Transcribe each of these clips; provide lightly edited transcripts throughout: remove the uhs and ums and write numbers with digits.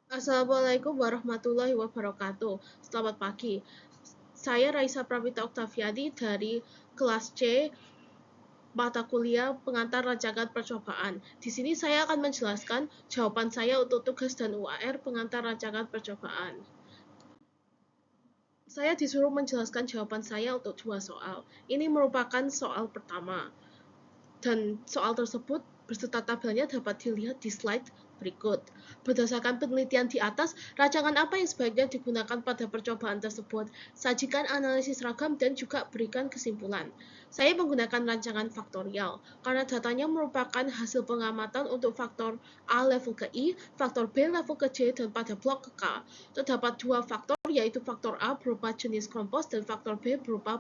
Assalamualaikum warahmatullahi wabarakatuh. Selamat pagi. Saya Raisa Pramita Oktaviani dari kelas C mata kuliah pengantar rancangan percobaan. Di sini saya akan menjelaskan jawaban saya untuk tugas dan UAR pengantar rancangan percobaan. Saya disuruh menjelaskan jawaban saya untuk dua soal. Ini merupakan soal pertama. Dan soal tersebut beserta tabelnya dapat dilihat di slide berikut. Berdasarkan penelitian di atas, rancangan apa yang sebaiknya digunakan pada percobaan tersebut? Sajikan analisis ragam dan juga berikan kesimpulan. Saya menggunakan rancangan faktorial karena datanya merupakan hasil pengamatan untuk faktor A level ke I, faktor B level ke J, dan pada blok ke K. Terdapat dua faktor, yaitu faktor A berupa jenis kompos dan faktor B berupa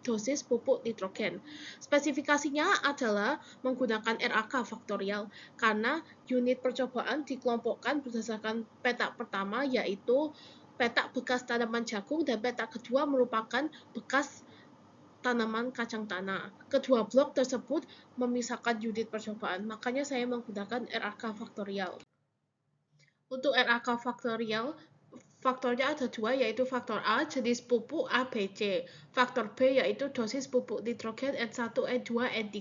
dosis pupuk nitrogen. Spesifikasinya adalah menggunakan RAK faktorial karena unit percobaan dikelompokkan berdasarkan petak pertama, yaitu petak bekas tanaman jagung, dan petak kedua merupakan bekas tanaman kacang tanah. Kedua blok tersebut memisahkan unit percobaan, makanya saya menggunakan RAK faktorial. Untuk RAK faktorial, faktornya ada dua, yaitu faktor A jenis pupuk ABC, faktor B yaitu dosis pupuk nitrogen N1, N2, N3.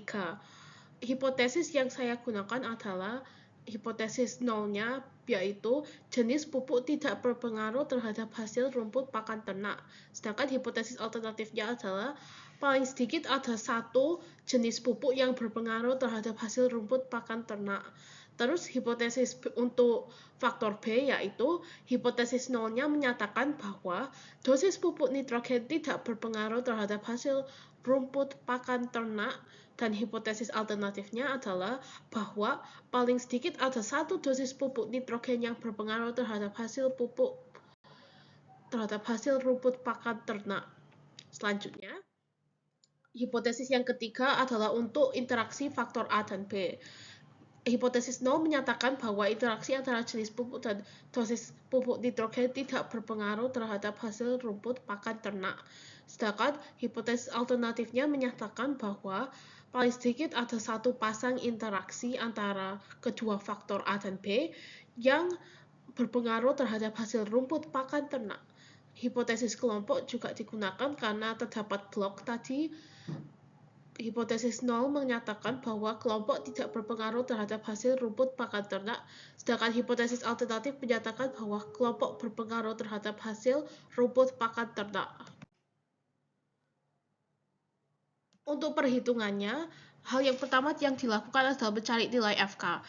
Hipotesis yang saya gunakan adalah hipotesis nolnya, yaitu jenis pupuk tidak berpengaruh terhadap hasil rumput pakan ternak. Sedangkan hipotesis alternatifnya adalah paling sedikit ada satu jenis pupuk yang berpengaruh terhadap hasil rumput pakan ternak. Terus hipotesis untuk faktor B yaitu hipotesis nolnya menyatakan bahwa dosis pupuk nitrogen tidak berpengaruh terhadap hasil rumput pakan ternak, dan hipotesis alternatifnya adalah bahwa paling sedikit ada satu dosis pupuk nitrogen yang berpengaruh terhadap hasil rumput pakan ternak. Selanjutnya, hipotesis yang ketiga adalah untuk interaksi faktor A dan B. Hipotesis nol menyatakan bahwa interaksi antara jenis pupuk dan dosis pupuk nitrogen tidak berpengaruh terhadap hasil rumput pakan ternak. Sedangkan hipotesis alternatifnya menyatakan bahwa paling sedikit ada satu pasang interaksi antara kedua faktor A dan B yang berpengaruh terhadap hasil rumput pakan ternak. Hipotesis kelompok juga digunakan karena terdapat blok tadi. Hipotesis nol menyatakan bahwa kelompok tidak berpengaruh terhadap hasil rumput pakan ternak, sedangkan hipotesis alternatif menyatakan bahwa kelompok berpengaruh terhadap hasil rumput pakan ternak. Untuk perhitungannya, hal yang pertama yang dilakukan adalah mencari nilai FK.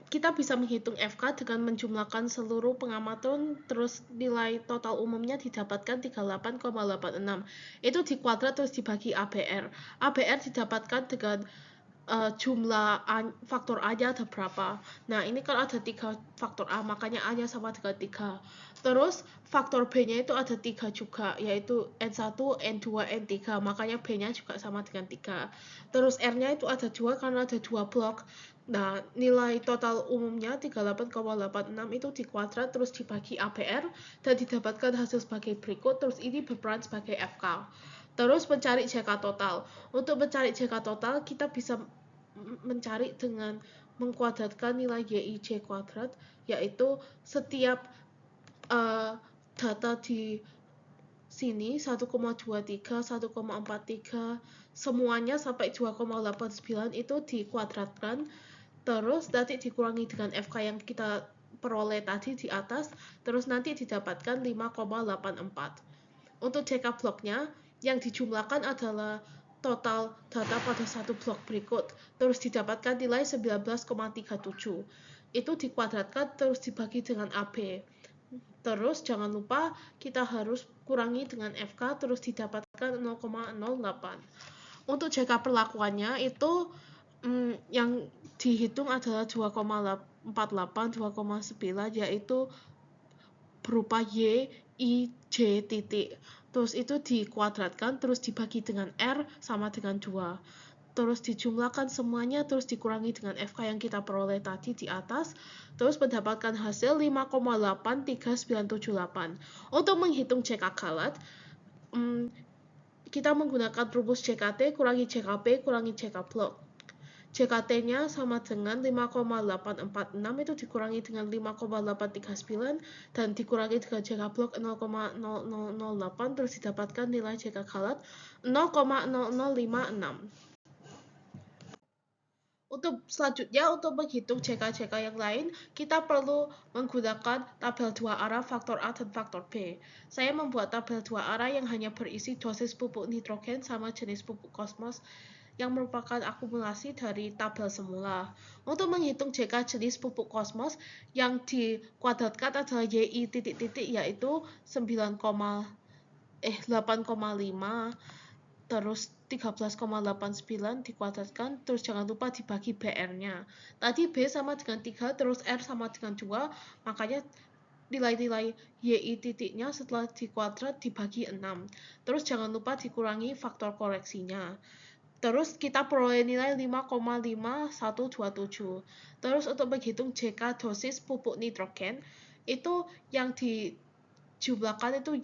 Kita bisa menghitung FK dengan menjumlahkan seluruh pengamatan, terus nilai total umumnya didapatkan 38,86. Itu dikuadrat terus dibagi ABR. ABR didapatkan dengan jumlah faktor A-nya ada berapa. Nah, ini kan ada 3 faktor A, makanya A-nya sama dengan 3. Terus faktor B-nya itu ada 3 juga, yaitu N1, N2, N3, makanya B-nya juga sama dengan 3. Terus R-nya itu ada 2 karena ada 2 blok. Nah, nilai total umumnya 38,86 itu dikuadrat terus dibagi ABR dan didapatkan hasil sebagai berikut. Terus ini berperan sebagai FK. Terus mencari JK total. Untuk mencari JK total, kita bisa mencari dengan mengkuadratkan nilai YIJ kuadrat, yaitu setiap data di sini 1,23, 1,43, semuanya sampai 2,89 itu dikuadratkan, terus nanti dikurangi dengan FK yang kita peroleh tadi di atas, terus nanti didapatkan 5,84. Untuk JK bloknya, yang dijumlahkan adalah total data pada satu blok berikut, terus didapatkan nilai 19,37. Itu dikuadratkan terus dibagi dengan AB. Terus jangan lupa kita harus kurangi dengan FK terus didapatkan 0,08. Untuk JK perlakuannya itu yang dihitung adalah 2,48, 2,9, yaitu berupa Y, I, J titik. Terus itu dikuadratkan, terus dibagi dengan R sama dengan 2. Terus dijumlahkan semuanya, terus dikurangi dengan FK yang kita peroleh tadi di atas, terus mendapatkan hasil 5,83978. Untuk menghitung JK galat, kita menggunakan rumus JKT kurangi JKP kurangi JK blok. JKT-nya sama dengan 5,846 itu dikurangi dengan 5,839 dan dikurangi dengan JK blok 0,0008 terus didapatkan nilai JK galat 0,0056. Untuk selanjutnya, untuk menghitung JK yang lain, kita perlu menggunakan tabel 2 arah faktor A dan faktor B. Saya membuat tabel 2 arah yang hanya berisi dosis pupuk nitrogen sama jenis pupuk kosmos yang merupakan akumulasi dari tabel semula. Untuk menghitung JK jenis pupuk kosmos yang dikuadratkan adalah YI titik-titik yaitu 8,5 terus 13,89 dikuadratkan, terus jangan lupa dibagi BR-nya. Tadi B sama dengan 3, terus R sama dengan 2, makanya nilai-nilai YI titiknya setelah dikuadrat dibagi 6. Terus jangan lupa dikurangi faktor koreksinya. Terus kita peroleh nilai 5,5127. Terus untuk menghitung JK dosis pupuk nitrogen, itu yang dijumlahkan itu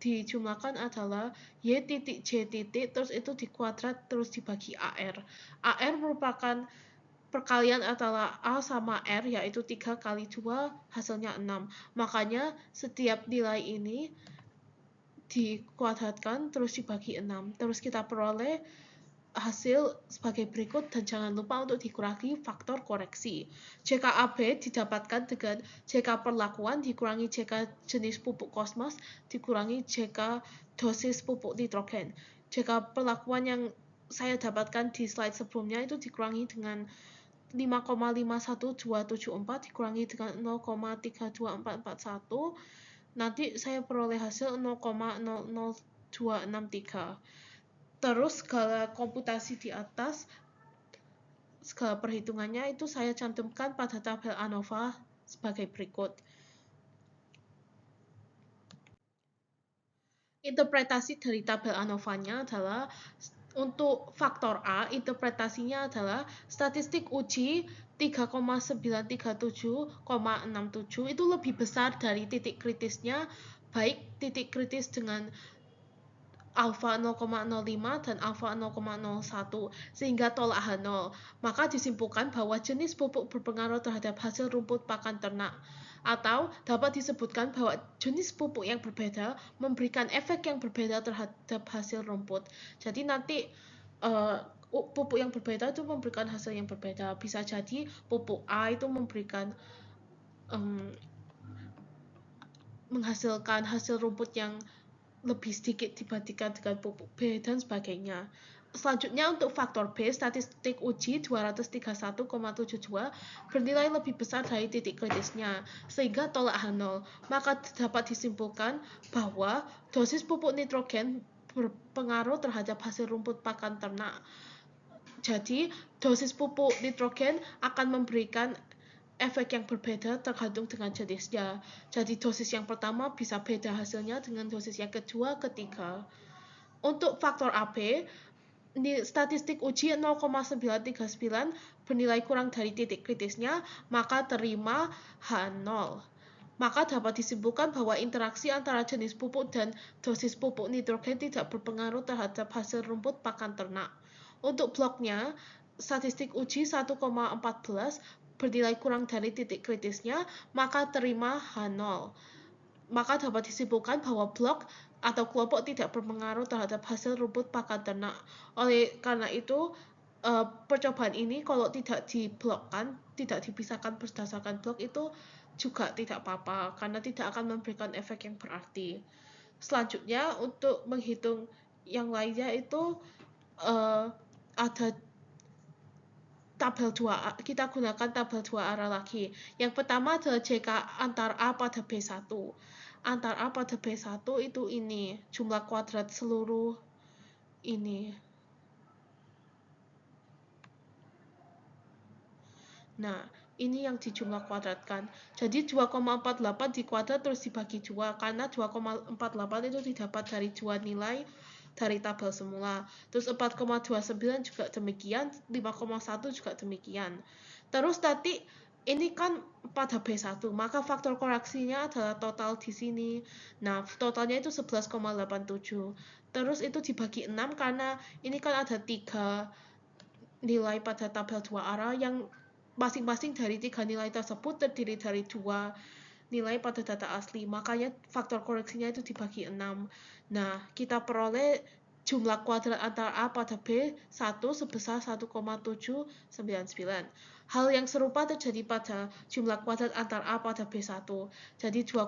dijumlahkan adalah Y titik J titik terus itu dikuadrat terus dibagi AR. AR merupakan perkalian antara A sama R yaitu 3 kali 2 hasilnya 6. Makanya setiap nilai ini dikuadratkan terus dibagi 6. Terus kita peroleh hasil sebagai berikut dan jangan lupa untuk dikurangi faktor koreksi. JKAB didapatkan dengan JK perlakuan dikurangi JK jenis pupuk kosmos dikurangi JK dosis pupuk nitrogen. JK perlakuan yang saya dapatkan di slide sebelumnya itu dikurangi dengan 5,51274 dikurangi dengan 0,32441. Nanti saya peroleh hasil 0,00263. Terus skala komputasi di atas, skala perhitungannya itu saya cantumkan pada tabel ANOVA sebagai berikut. Interpretasi dari tabel ANOVA-nya adalah untuk faktor A, interpretasinya adalah statistik uji 3,937,67 itu lebih besar dari titik kritisnya, baik titik kritis dengan alfa 0,05 dan alfa 0,01 sehingga tolak H0. Maka disimpulkan bahwa jenis pupuk berpengaruh terhadap hasil rumput pakan ternak. Atau dapat disebutkan bahwa jenis pupuk yang berbeda memberikan efek yang berbeda terhadap hasil rumput. Jadi nanti pupuk yang berbeda itu memberikan hasil yang berbeda. Bisa jadi pupuk A itu memberikan menghasilkan hasil rumput yang lebih sedikit dibandingkan dengan pupuk B dan sebagainya. Selanjutnya untuk faktor B, statistik uji 231,72 bernilai lebih besar dari titik kritisnya, sehingga tolak H0. Maka dapat disimpulkan bahwa dosis pupuk nitrogen berpengaruh terhadap hasil rumput pakan ternak. Jadi, dosis pupuk nitrogen akan memberikan efek yang berbeda tergantung dengan jenisnya. Jadi dosis yang pertama bisa beda hasilnya dengan dosis yang kedua, ketiga. Untuk faktor AB, statistik uji 0,939 bernilai kurang dari titik kritisnya, maka terima H0. Maka dapat disimpulkan bahwa interaksi antara jenis pupuk dan dosis pupuk nitrogen tidak berpengaruh terhadap hasil rumput pakan ternak. Untuk bloknya, statistik uji 1,14 bernilai kurang dari titik kritisnya, maka terima H0. Maka dapat disimpulkan bahwa blok atau kelompok tidak berpengaruh terhadap hasil rumput pakan ternak. Oleh karena itu, percobaan ini kalau tidak diblokkan, tidak dipisahkan berdasarkan blok itu juga tidak apa-apa, karena tidak akan memberikan efek yang berarti. Selanjutnya, untuk menghitung yang lainnya itu ada tabel 2, kita gunakan tabel 2 arah lagi. Yang pertama adalah JK antar A pada B1. Antar A pada B1 itu ini, jumlah kuadrat seluruh ini. Nah, ini yang dijumlah kuadratkan. Jadi 2,48 dikuadrat terus dibagi 2, karena 2,48 itu didapat dari 2 nilai dari tabel semula. Terus 4,29 juga demikian, 5,1 juga demikian. Terus nanti ini kan pada B1, maka faktor koreksinya adalah total di sini. Nah, totalnya itu 11,87. Terus itu dibagi 6 karena ini kan ada 3 nilai pada tabel 2 arah yang masing-masing dari 3 nilai tersebut terdiri dari 2 nilai pada data asli, makanya faktor koreksinya itu dibagi 6. Nah, kita peroleh jumlah kuadrat antara A pada B1 sebesar 1,799. Hal yang serupa terjadi pada jumlah kuadrat antara A pada B1. Jadi 2,9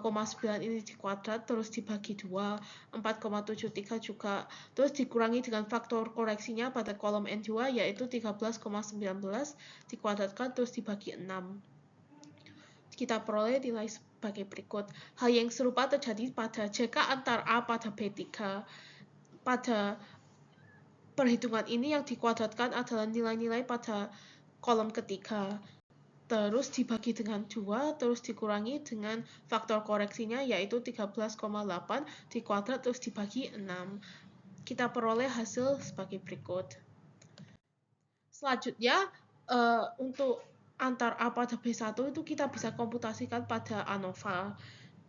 ini dikuadrat terus dibagi 2, 4,73 juga. Terus dikurangi dengan faktor koreksinya pada kolom N2 yaitu 13,19 dikuadratkan terus dibagi 6. Kita peroleh nilai sebagai berikut. Hal yang serupa terjadi pada JK antar A pada B3. Pada perhitungan ini yang dikuadratkan adalah nilai-nilai pada kolom ketiga. Terus dibagi dengan 2, terus dikurangi dengan faktor koreksinya yaitu 13,8 dikuadrat terus dibagi 6. Kita peroleh hasil sebagai berikut. Selanjutnya, untuk antar A pada B1 itu kita bisa komputasikan pada ANOVA.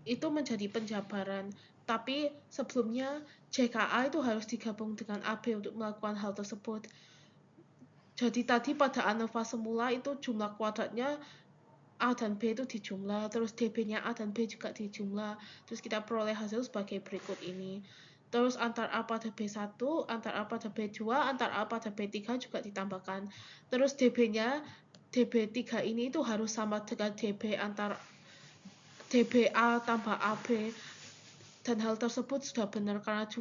Itu menjadi penjabaran. Tapi sebelumnya JKA itu harus digabung dengan AB untuk melakukan hal tersebut. Jadi tadi pada ANOVA semula itu jumlah kuadratnya A dan B itu dijumlah, terus DB-nya A dan B juga dijumlah. Terus kita peroleh hasil sebagai berikut ini. Terus antar A pada B1, antar A pada B2, antar A pada B3 juga ditambahkan. Terus DB-nya DB3 ini itu harus sama dengan DB antar DBA tambah AB. Dan hal tersebut sudah benar karena 2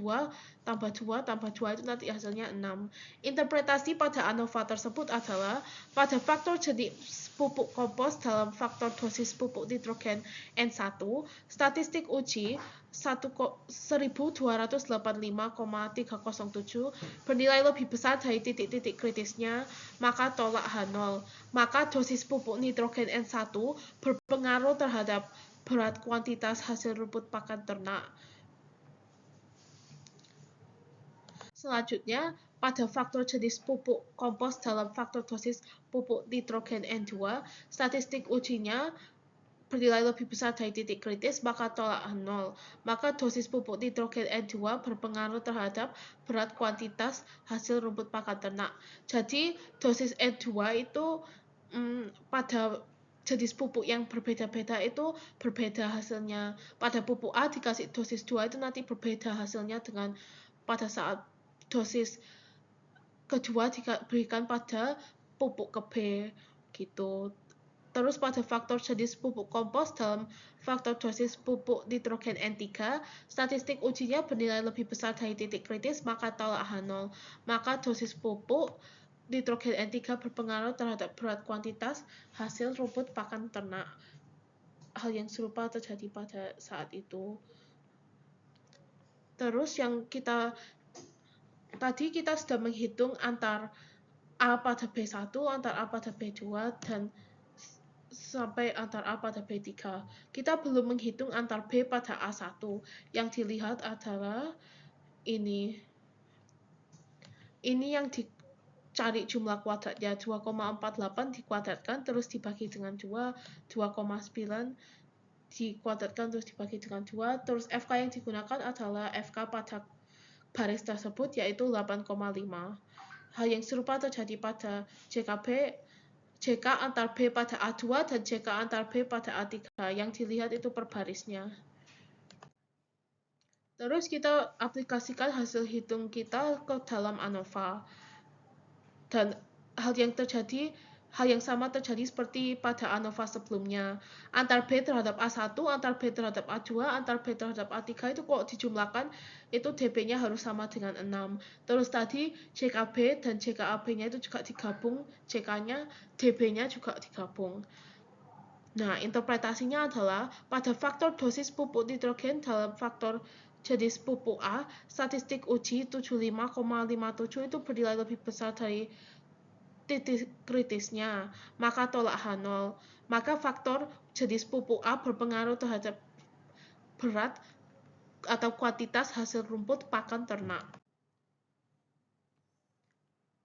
tambah 2 tambah 2 itu nanti hasilnya 6. Interpretasi pada ANOVA tersebut adalah pada faktor jenis pupuk kompos dalam faktor dosis pupuk nitrogen N1, statistik uji 1285,307 bernilai lebih besar dari titik-titik kritisnya, maka tolak H0. Maka dosis pupuk nitrogen N1 berpengaruh terhadap berat kuantitas hasil rumput pakan ternak. Selanjutnya, pada faktor jenis pupuk kompos dalam faktor dosis pupuk nitrogen N2, statistik ujinya bernilai lebih besar dari titik kritis, maka tolak 0. Maka dosis pupuk nitrogen N2 berpengaruh terhadap berat kuantitas hasil rumput pakan ternak. Jadi, dosis N2 itu pada jenis pupuk yang berbeda-beda itu berbeda hasilnya. Pada pupuk A dikasih dosis 2 itu nanti berbeda hasilnya dengan pada saat dosis kedua diberikan pada pupuk ke B gitu. Terus pada faktor jenis pupuk kompos dalam faktor dosis pupuk nitrogen N3, statistik ujinya bernilai lebih besar dari titik kritis, maka tolak H0. Maka dosis pupuk nitrogen N3 berpengaruh terhadap berat kuantitas hasil rumput pakan ternak. Hal yang serupa terjadi pada saat itu. Terus yang tadi kita sudah menghitung antar A pada B1, antar A pada B2, dan sampai antar A pada B3. Kita belum menghitung antar B pada A1. Yang dilihat adalah ini. Ini yang dicari jumlah kuadratnya 2,48 dikuadratkan terus dibagi dengan 2, 2,9 dikuadratkan terus dibagi dengan 2. Terus FK yang digunakan adalah FK pada baris tersebut yaitu 8,5. Hal yang serupa terjadi pada JK antar B pada A2 dan JK antar B pada A3. Yang dilihat itu per barisnya. Terus kita aplikasikan hasil hitung kita ke dalam ANOVA. Dan hal yang sama terjadi seperti pada ANOVA sebelumnya. Antar B terhadap A1, antar B terhadap A2, antar B terhadap A3 itu kok dijumlahkan itu DB-nya harus sama dengan 6. Terus tadi JKB dan JKAB-nya itu juga digabung, JK-nya, DB-nya juga digabung. Nah, interpretasinya adalah pada faktor dosis pupuk nitrogen dalam faktor jenis pupuk A, statistik uji 75,57 itu bernilai lebih besar dari titik kritisnya, maka tolak H0. Maka faktor jenis pupuk A berpengaruh terhadap berat atau kuantitas hasil rumput pakan ternak.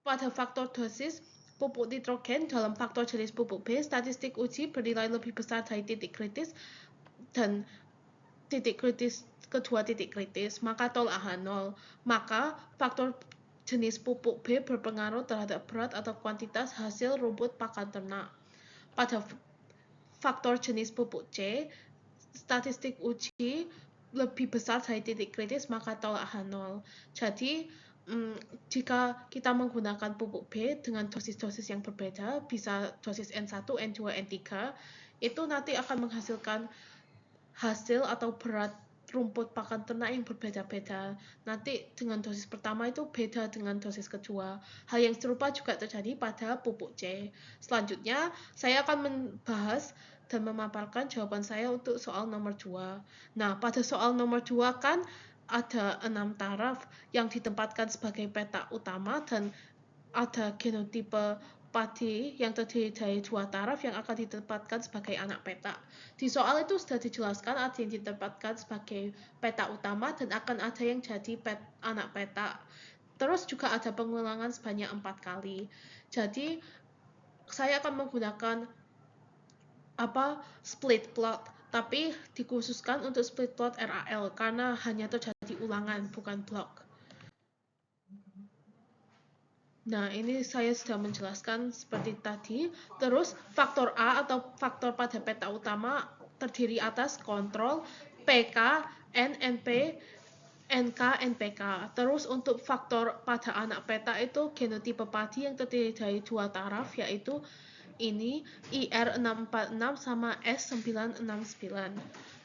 Pada faktor dosis pupuk nitrogen dalam faktor jenis pupuk B, statistik uji bernilai lebih besar dari titik kritis dan titik kritis kedua titik kritis, maka tolak H0. Maka faktor jenis pupuk B berpengaruh terhadap berat atau kuantitas hasil rumput pakan ternak. Pada faktor jenis pupuk C, statistik uji lebih besar dari titik kritis, maka tolak H0. Jadi, jika kita menggunakan pupuk B dengan dosis-dosis yang berbeda, bisa dosis N1, N2, N3, itu nanti akan menghasilkan hasil atau berat rumput pakan ternak yang berbeda-beda. Nanti dengan dosis pertama itu beda dengan dosis kedua. Hal yang serupa juga terjadi pada pupuk C. Selanjutnya, saya akan membahas dan memaparkan jawaban saya untuk soal nomor 2. Nah, pada soal nomor 2 kan ada 6 taraf yang ditempatkan sebagai peta utama dan ada genotipe padi yang terdiri dari 2 taraf yang akan ditempatkan sebagai anak peta. Di soal itu sudah dijelaskan ada yang ditempatkan sebagai peta utama dan akan ada yang jadi anak peta. Terus juga ada pengulangan sebanyak 4 kali. Jadi saya akan menggunakan split plot, tapi dikhususkan untuk split plot RAL karena hanya terjadi ulangan bukan blok. Nah, ini saya sudah menjelaskan seperti tadi. Terus, faktor A atau faktor pada peta utama terdiri atas kontrol, PK, NNP, NK, NPK. Terus, untuk faktor pada anak peta itu genotipe padi yang terdiri dari 2 taraf, yaitu ini IR646 sama S969.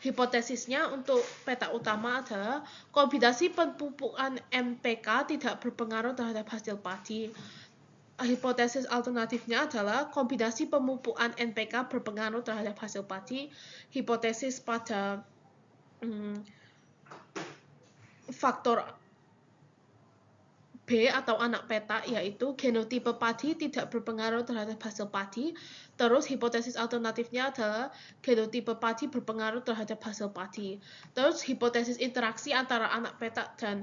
Hipotesisnya untuk peta utama adalah kombinasi pemupukan NPK tidak berpengaruh terhadap hasil padi. Hipotesis alternatifnya adalah kombinasi pemupukan NPK berpengaruh terhadap hasil padi. Hipotesis pada faktor B atau anak peta yaitu genotipe padi tidak berpengaruh terhadap hasil padi. Terus hipotesis alternatifnya adalah genotipe padi berpengaruh terhadap hasil padi. Terus hipotesis interaksi antara anak peta dan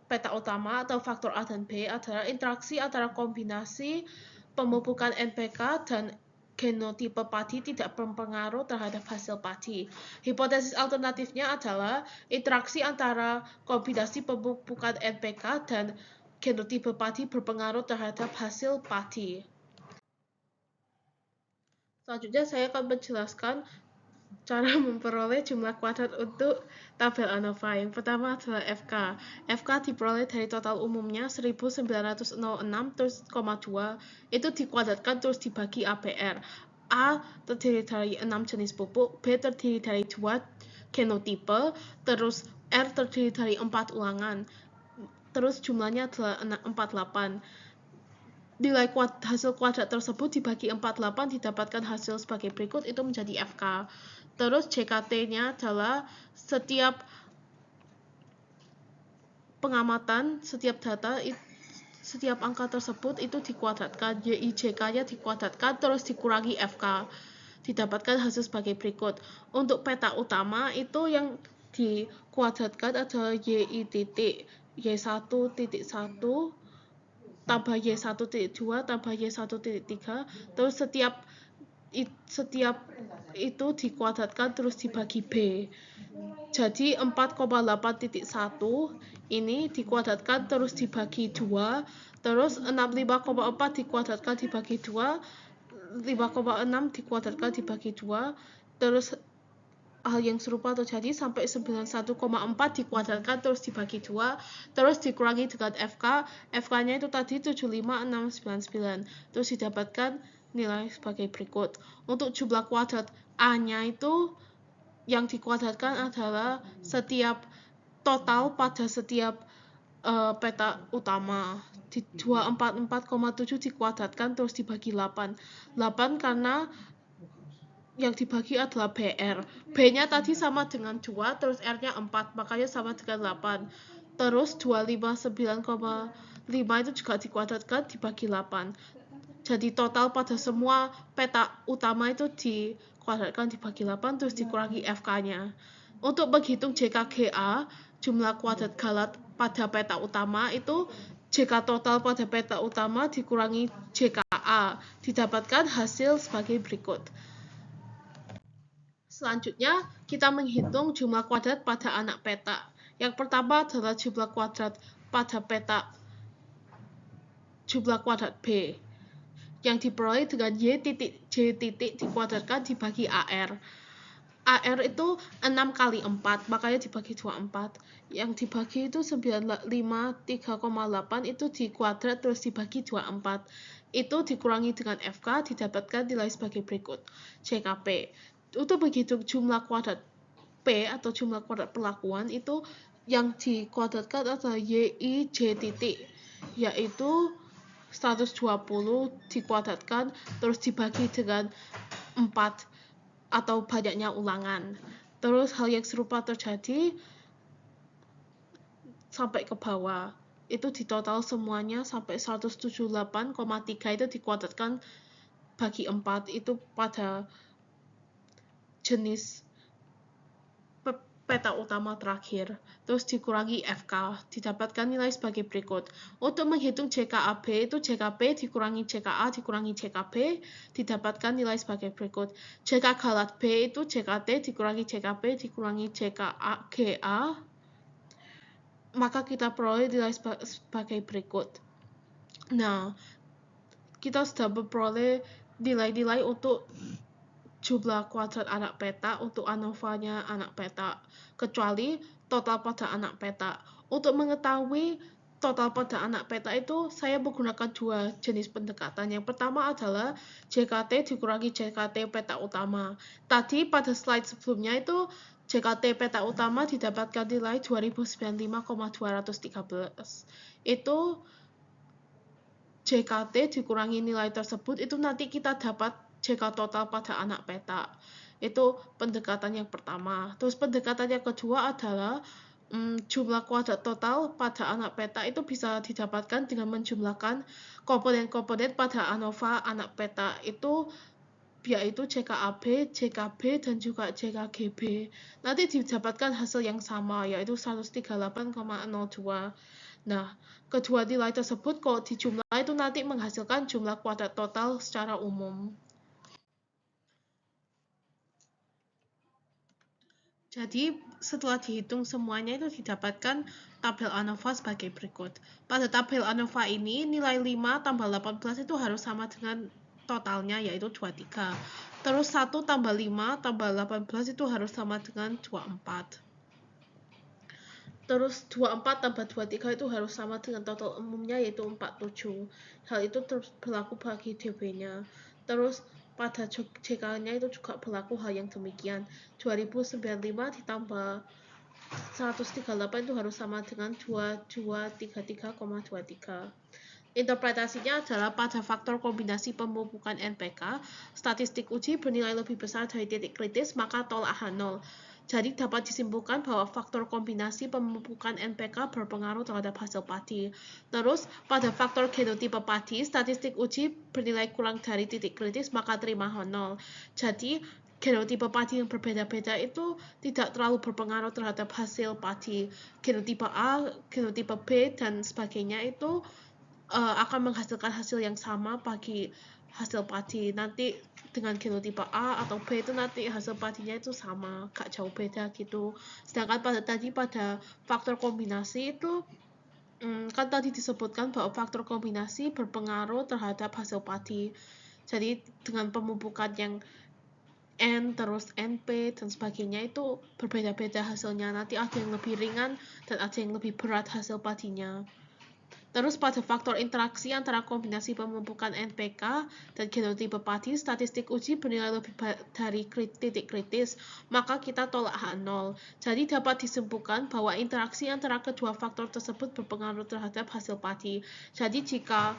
peta utama atau faktor A dan B adalah interaksi antara kombinasi pemupukan NPK dan genotipe padi tidak berpengaruh terhadap hasil padi. Hipotesis alternatifnya adalah interaksi antara kombinasi pemupukan NPK dan genotipe padi berpengaruh terhadap hasil padi. Selanjutnya saya akan menjelaskan cara memperoleh jumlah kuadrat untuk tabel ANOVA. Yang pertama adalah FK. FK diperoleh dari total umumnya 1906 terus, 2 itu dikuadratkan terus dibagi ABR. A terdiri dari 6 jenis pupuk, B terdiri dari 2 genotipe, terus R terdiri dari 4 ulangan. Terus jumlahnya adalah 48. Nilai hasil kuadrat tersebut dibagi 48 didapatkan hasil sebagai berikut, itu menjadi FK. Terus JKT-nya adalah setiap pengamatan, setiap data, setiap angka tersebut itu dikuadratkan, YIJK-nya dikuadratkan terus dikurangi FK. Didapatkan hasil sebagai berikut. Untuk peta utama itu yang dikuadratkan adalah YI titik Y1.1 tambah Y1.2 tambah Y1.3, terus setiap itu dikuadratkan terus dibagi B. Jadi 4,8.1 ini dikuadratkan terus dibagi 2, terus 65,4 dikuadratkan dibagi 2, 5,6 dikuadratkan dibagi 2, terus hal yang serupa terjadi sampai 91,4 dikuadratkan terus dibagi 2, terus dikurangi dengan FK. FK-nya itu tadi 75699. Terus didapatkan nilai sebagai berikut. Untuk jumlah kuadrat A-nya itu yang dikuadratkan adalah setiap total pada setiap peta utama. Di 244,7 dikuadratkan terus dibagi 8. 8 karena yang dibagi adalah BR. B-nya tadi sama dengan 2, terus R-nya 4, makanya sama dengan 8. Terus 259,5 itu juga dikuadratkan dibagi 8. Jadi total pada semua peta utama itu dikuadratkan dibagi 8, terus dikurangi FK-nya. Untuk menghitung JKGA, jumlah kuadrat galat pada peta utama itu JK total pada peta utama dikurangi JKA. Didapatkan hasil sebagai berikut. Selanjutnya, kita menghitung jumlah kuadrat pada anak peta. Yang pertama adalah jumlah kuadrat pada peta jumlah kuadrat B yang diperoleh dengan Y titik J titik dikuadratkan dibagi AR. AR itu 6 kali 4, makanya dibagi 24. Yang dibagi itu 953,8 itu dikuadrat terus dibagi 24. Itu dikurangi dengan FK didapatkan nilai sebagai berikut. JKP. Untuk menghitung jumlah kuadrat P atau jumlah kuadrat perlakuan itu yang dikuadratkan adalah YI J titik, yaitu 120 dikuadratkan terus dibagi dengan 4 atau banyaknya ulangan. Terus hal yang serupa terjadi sampai ke bawah. Itu di total semuanya sampai 178,3 itu dikuadratkan bagi 4 itu pada jenis peta utama terakhir, terus dikurangi FK, didapatkan nilai sebagai berikut. Untuk menghitung JKAB itu JKB dikurangi JKA dikurangi JKB, didapatkan nilai sebagai berikut. JK galat B itu JKT dikurangi JKB dikurangi JKA GA, maka kita peroleh nilai sebagai berikut. Nah, kita sudah memperoleh nilai-nilai untuk jumlah kuadrat anak peta untuk ANOVA-nya anak peta, kecuali total pada anak peta. Untuk mengetahui total pada anak peta itu, saya menggunakan dua jenis pendekatan. Yang pertama adalah JKT dikurangi JKT peta utama. Tadi pada slide sebelumnya itu, JKT peta utama didapatkan nilai 2095,213. Itu JKT dikurangi nilai tersebut, itu nanti kita dapat JK total pada anak peta. Itu pendekatan yang pertama. Terus pendekatan yang kedua adalah jumlah kuadrat total pada anak peta itu bisa didapatkan dengan menjumlahkan komponen-komponen pada ANOVA anak peta itu, yaitu JKAB, JKB, dan juga JKGB. Nanti didapatkan hasil yang sama, yaitu 138,02. Nah, kedua nilai tersebut kalau dijumlah itu nanti menghasilkan jumlah kuadrat total secara umum. Jadi, setelah dihitung semuanya itu didapatkan tabel ANOVA sebagai berikut. Pada tabel ANOVA ini, nilai 5 tambah 18 itu harus sama dengan totalnya, yaitu 23. Terus 1 tambah 5 tambah 18 itu harus sama dengan 24. Terus 24 tambah 23 itu harus sama dengan total umumnya, yaitu 47. Hal itu terus berlaku bagi DB-nya. Terus pada JK-nya itu juga berlaku hal yang demikian. 2095 ditambah 138 itu harus sama dengan 2233,23. Interpretasinya adalah pada faktor kombinasi pemupukan NPK, statistik uji bernilai lebih besar dari titik kritis, maka tolak H0. Jadi dapat disimpulkan bahwa faktor kombinasi pemupukan NPK berpengaruh terhadap hasil padi. Terus pada faktor genotipe padi, statistik uji bernilai kurang dari titik kritis, maka terima H0. Jadi genotipe padi yang berbeda-beda itu tidak terlalu berpengaruh terhadap hasil padi. Genotipe A, genotipe B, dan sebagainya itu akan menghasilkan hasil yang sama bagi hasil padi. Nanti dengan genotipe A atau B itu nanti hasil padinya itu sama, gak jauh beda gitu. Sedangkan pada faktor kombinasi itu kan tadi disebutkan bahwa faktor kombinasi berpengaruh terhadap hasil padi. Jadi dengan pemupukan yang N terus NP dan sebagainya itu berbeda-beda hasilnya. Nanti ada yang lebih ringan dan ada yang lebih berat hasil padinya. Terus pada faktor interaksi antara kombinasi pemupukan NPK dan genotipe padi, statistik uji bernilai lebih dari titik kritis, maka kita tolak H0. Jadi dapat disimpulkan bahwa interaksi antara kedua faktor tersebut berpengaruh terhadap hasil padi. Jadi jika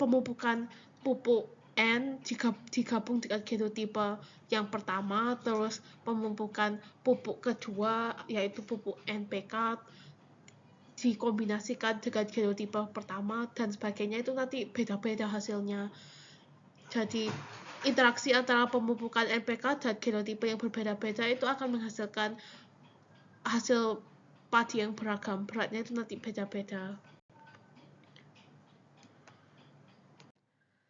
pemupukan pupuk N digabung dengan genotipe yang pertama, terus pemupukan pupuk kedua yaitu pupuk NPK dikombinasikan dengan genotipe pertama dan sebagainya, itu nanti beda-beda hasilnya. Jadi interaksi antara pemupukan NPK dan genotipe yang berbeda-beda itu akan menghasilkan hasil padi yang beragam, beratnya itu nanti beda-beda.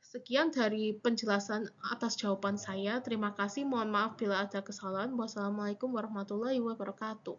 Sekian dari penjelasan atas jawaban saya. Terima kasih, mohon maaf bila ada kesalahan. Wassalamualaikum warahmatullahi wabarakatuh.